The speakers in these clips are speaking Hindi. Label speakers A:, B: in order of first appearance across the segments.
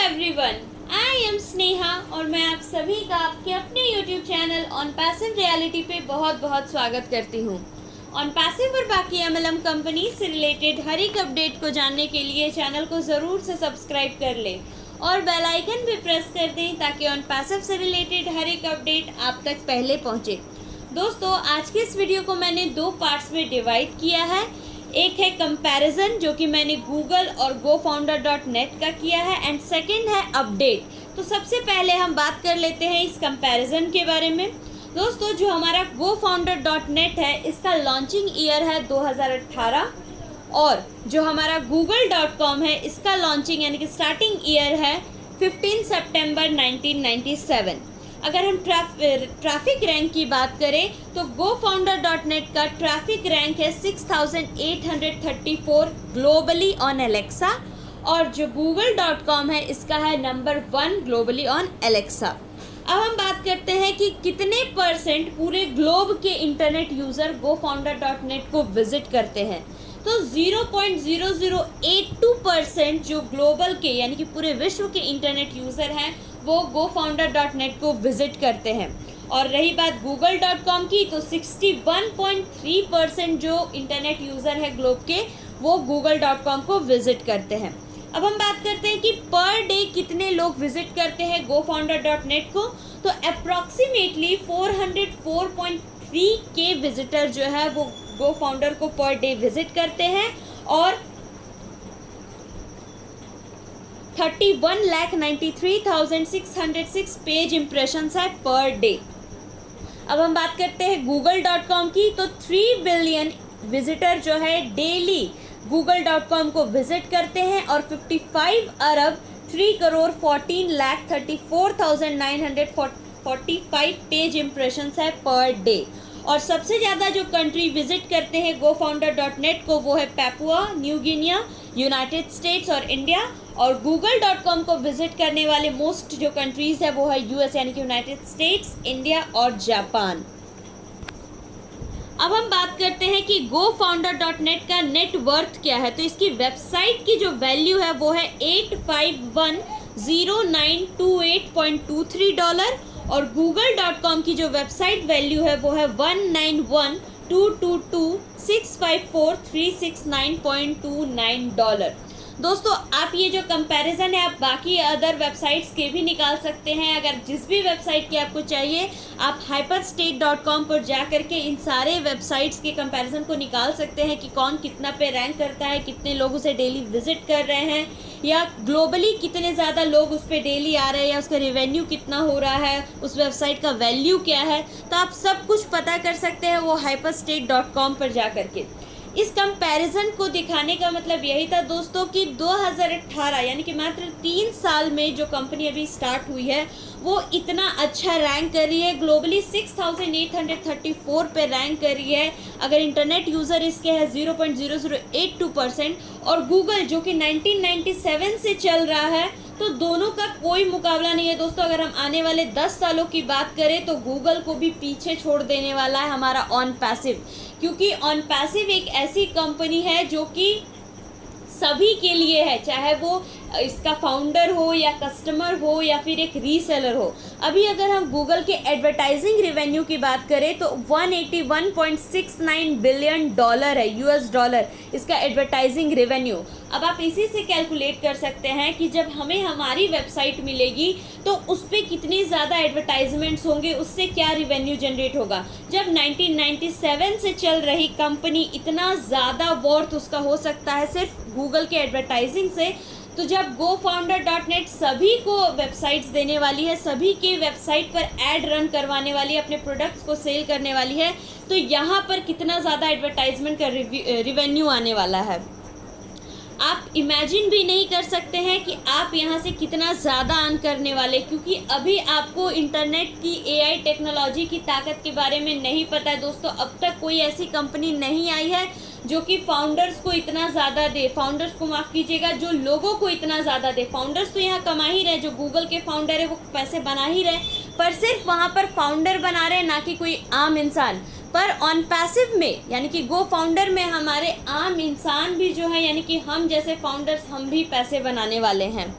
A: एवरीवन, आई एम स्नेहा और मैं आप सभी का आपके अपने YouTube channel on passive reality पे बहुत बहुत स्वागत करती हूँ। ऑन पैसिव और बाकी एमएलएम कंपनी से रिलेटेड हर एक अपडेट को जानने के लिए चैनल को ज़रूर से सब्सक्राइब कर लें और बेल आइकन भी प्रेस कर दें ताकि ऑन पैसिव से रिलेटेड हर एक अपडेट आप तक पहले पहुँचे। दोस्तों, आज के इस वीडियो को मैंने दो पार्ट्स में डिवाइड किया है। एक है कंपैरिजन जो कि मैंने गूगल और gofounder.net का किया है एंड सेकंड है अपडेट। तो सबसे पहले हम बात कर लेते हैं इस कंपैरिजन के बारे में। दोस्तों, जो हमारा gofounder.net है इसका लॉन्चिंग ईयर है 2018 और जो हमारा google.com है इसका लॉन्चिंग यानी कि स्टार्टिंग ईयर है 15 सितंबर 1997। अगर हम ट्रैफिक रैंक की बात करें तो gofounder.net का ट्रैफिक रैंक है 6834 ग्लोबली ऑन एलेक्सा और जो google.com है इसका है नंबर 1 ग्लोबली ऑन एलेक्सा। अब हम बात करते हैं कि कितने परसेंट पूरे ग्लोब के इंटरनेट यूज़र gofounder.net को विजिट करते हैं। तो 0.0082% जो ग्लोबल के यानी कि पूरे विश्व के इंटरनेट यूज़र हैं वो gofounder.net को विजिट करते हैं। और रही बात google.com की तो 61.3% जो इंटरनेट यूज़र है ग्लोब के वो google.com को विजिट करते हैं। अब हम बात करते हैं कि पर डे कितने लोग विजिट करते हैं gofounder.net को। तो अप्रॉक्सीमेटली 404.3 के विजिटर जो है वो gofounder को पर डे विजिट करते हैं और 31,93,606 पेज इम्प्रेशंस है पर डे। अब हम बात करते हैं google.com की तो 3 बिलियन विजिटर जो है डेली google.com को विजिट करते हैं और 55 अरब 3,14,34,945 पेज इम्प्रेशंस है पर डे। और सबसे ज़्यादा जो कंट्री विजिट करते हैं gofounder.net को वो है Papua new Guinea, United states और इंडिया। और google.com को विजिट करने वाले मोस्ट जो कंट्रीज़ है वो है यूएस यानी कि यूनाइटेड स्टेट्स, इंडिया और जापान। अब हम बात करते हैं कि gofounder.net का नेट वर्थ क्या है। तो इसकी वेबसाइट की जो वैल्यू है वो है $8510928.23 और google.com की जो वेबसाइट वैल्यू है वो है $191,222,654,369.29। दोस्तों, आप ये जो कंपैरिजन है आप बाकी अदर वेबसाइट्स के भी निकाल सकते हैं। अगर जिस भी वेबसाइट की आपको चाहिए आप hyperstate.com पर जा करके इन सारे वेबसाइट्स के कंपैरिजन को निकाल सकते हैं कि कौन कितना पे रैंक करता है, कितने लोग उसे डेली विजिट कर रहे हैं या ग्लोबली कितने ज़्यादा लोग उस पर डेली आ रहे हैं या उसका रेवेन्यू कितना हो रहा है, उस वेबसाइट का वैल्यू क्या है। तो आप सब कुछ पता कर सकते हैं वो hyperstate.com पर जा करके। इस कंपैरिजन को दिखाने का मतलब यही था दोस्तों कि 2018 यानी कि मात्र 3 साल में जो कंपनी अभी स्टार्ट हुई है वो इतना अच्छा रैंक कर रही है। ग्लोबली 6834 पे रैंक कर रही है। अगर इंटरनेट यूज़र इसके है 0.0082% और गूगल जो कि 1997 से चल रहा है तो दोनों का कोई मुकाबला नहीं है दोस्तों। अगर हम आने वाले 10 सालों की बात करें तो गूगल को भी पीछे छोड़ देने वाला है हमारा ऑन पैसिव, क्योंकि ऑन पैसिव एक ऐसी कंपनी है जो कि सभी के लिए है, चाहे वो इसका फाउंडर हो या कस्टमर हो या फिर एक रीसेलर हो। अभी अगर हम गूगल के एडवर्टाइजिंग रेवेन्यू की बात करें तो 181.69 बिलियन डॉलर है, यूएस डॉलर इसका एडवर्टाइजिंग रेवेन्यू। अब आप इसी से कैलकुलेट कर सकते हैं कि जब हमें हमारी वेबसाइट मिलेगी तो उस पर कितनी ज़्यादा एडवर्टाइजमेंट्स होंगे, उससे क्या रेवेन्यू जनरेट होगा। जब 1997 से चल रही कंपनी इतना ज़्यादा वर्थ उसका हो सकता है सिर्फ गूगल के एडवर्टाइजिंग से, तो जब gofounder.net सभी को वेबसाइट्स देने वाली है, सभी के वेबसाइट पर ऐड रन करवाने वाली है, अपने प्रोडक्ट्स को सेल करने वाली है, तो यहाँ पर कितना ज़्यादा एडवर्टाइजमेंट का रिवेन्यू आने वाला है आप इमेजिन भी नहीं कर सकते हैं कि आप यहाँ से कितना ज़्यादा अर्न करने वाले। क्योंकि अभी आपको इंटरनेट की एआई टेक्नोलॉजी की ताकत के बारे में नहीं पता है दोस्तों। अब तक कोई ऐसी कंपनी नहीं आई है जो कि फाउंडर्स को इतना ज़्यादा दे, फाउंडर्स को माफ़ कीजिएगा, जो लोगों को इतना ज़्यादा दे। फाउंडर्स तो यहाँ कमा ही रहे, जो गूगल के फाउंडर है वो पैसे बना ही रहे, पर सिर्फ वहाँ पर फाउंडर बना रहे ना कि कोई आम इंसान। पर ऑन पैसिव में यानी कि gofounder में हमारे आम इंसान भी जो है यानी कि हम जैसे फाउंडर्स हम भी पैसे बनाने वाले हैं।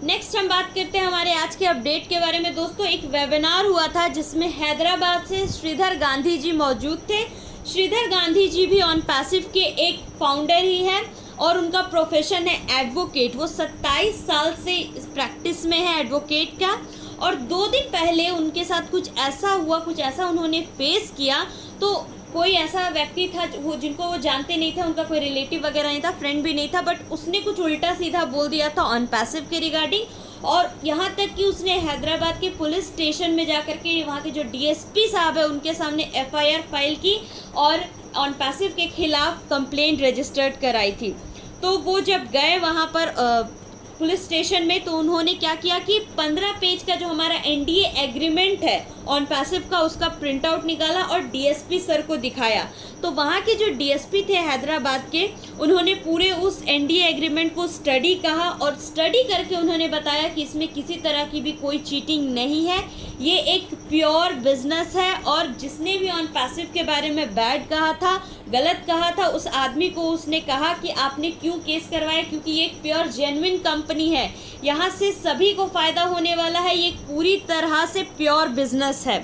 A: नेक्स्ट हम बात करते हैं हमारे आज के अपडेट के बारे में। दोस्तों, एक वेबिनार हुआ था जिसमें हैदराबाद से श्रीधर गांधी जी मौजूद थे। श्रीधर गांधी जी भी ऑन पैसिव के एक फाउंडर ही हैं और उनका प्रोफेशन है एडवोकेट। वो 27 साल से प्रैक्टिस में है एडवोकेट का। और 2 दिन पहले उनके साथ कुछ ऐसा हुआ, कुछ ऐसा उन्होंने फेस किया। तो कोई ऐसा व्यक्ति था जिनको वो जानते नहीं थे, उनका कोई रिलेटिव वगैरह नहीं था, फ्रेंड भी नहीं था, बट उसने कुछ उल्टा सीधा बोल दिया था ऑन पैसिव के रिगार्डिंग। और यहाँ तक कि उसने हैदराबाद के पुलिस स्टेशन में जाकर के वहाँ के जो डीएसपी साहब है उनके सामने एफआईआर फाइल की और ऑन पैसिव के खिलाफ कंप्लेंट रजिस्टर्ड कराई थी। तो वो जब गए वहाँ पर पुलिस स्टेशन में, तो उन्होंने क्या किया कि 15 पेज का जो हमारा एनडीए एग्रीमेंट है ऑन पैसिव का, उसका प्रिंट आउट निकाला और डीएसपी सर को दिखाया। तो वहाँ के जो डीएसपी थे हैदराबाद के, उन्होंने पूरे उस एनडीए एग्रीमेंट को स्टडी कहा और स्टडी करके उन्होंने बताया कि इसमें किसी तरह की भी कोई चीटिंग नहीं है, ये एक प्योर बिजनेस है। और जिसने भी ऑन पैसिव के बारे में बैड कहा था, गलत कहा था, उस आदमी को उसने कहा कि आपने क्यों केस करवाया, क्योंकि ये एक प्योर जेन्युइन कंपनी है, यहाँ से सभी को फ़ायदा होने वाला है, ये पूरी तरह से प्योर बिजनेस है।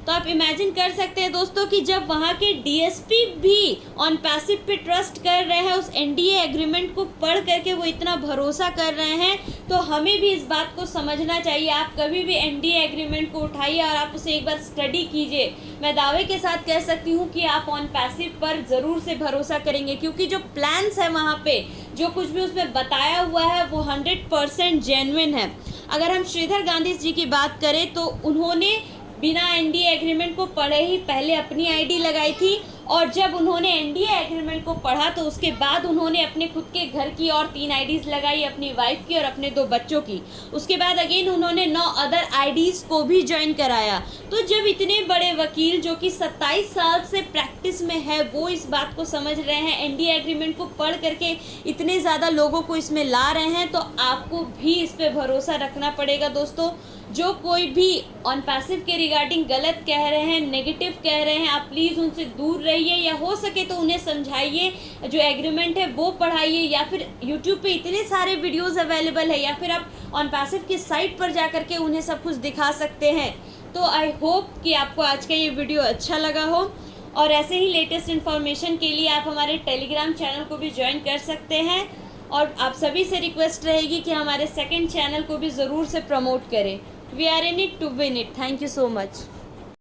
A: तो आप इमेजिन कर सकते हैं दोस्तों कि जब वहाँ के डीएसपी भी ऑन पैसिव पे ट्रस्ट कर रहे हैं, उस एनडीए एग्रीमेंट को पढ़ करके वो इतना भरोसा कर रहे हैं, तो हमें भी इस बात को समझना चाहिए। आप कभी भी एनडीए एग्रीमेंट को उठाइए और आप उसे एक बार स्टडी कीजिए। मैं दावे के साथ कह सकती हूँ कि आप ऑन पैसिव पर ज़रूर से भरोसा करेंगे, क्योंकि जो प्लान्स है वहाँ पे, जो कुछ भी उसमें बताया हुआ है, वो 100% जेन्युइन है। अगर हम श्रीधर गांधी जी की बात करें तो उन्होंने बिना एनडीए एग्रीमेंट को पढ़े ही पहले अपनी आईडी लगाई थी, और जब उन्होंने एनडीए एग्रीमेंट को पढ़ा तो उसके बाद उन्होंने अपने खुद के घर की और 3 आईडीज़ लगाई, अपनी वाइफ की और अपने 2 बच्चों की। उसके बाद अगेन उन्होंने 9 अदर आईडीज़ को भी ज्वाइन कराया। तो जब इतने बड़े वकील जो कि 27 साल से प्रैक्टिस में है, वो इस बात को समझ रहे हैं, एनडीए एग्रीमेंट को पढ़ करके इतने ज़्यादा लोगों को इसमें ला रहे हैं, तो आपको भी इस पर भरोसा रखना पड़ेगा। दोस्तों, जो कोई भी ऑन पैसिव के रिगार्डिंग गलत कह रहे हैं, नेगेटिव कह रहे हैं, आप प्लीज़ उनसे दूर रहिए, या हो सके तो उन्हें समझाइए, जो एग्रीमेंट है वो पढ़ाइए, या फिर यूट्यूब पे इतने सारे वीडियोस अवेलेबल है, या फिर आप ऑन पैसिव की साइट पर जा करके उन्हें सब कुछ दिखा सकते हैं। तो आई होप कि आपको आज का ये वीडियो अच्छा लगा हो, और ऐसे ही लेटेस्ट इन्फॉर्मेशन के लिए आप हमारे टेलीग्राम चैनल को भी ज्वाइन कर सकते हैं। और आप सभी से रिक्वेस्ट रहेगी कि हमारे सेकंड चैनल को भी ज़रूर से प्रमोट करें। We are in it to win it. Thank you so much.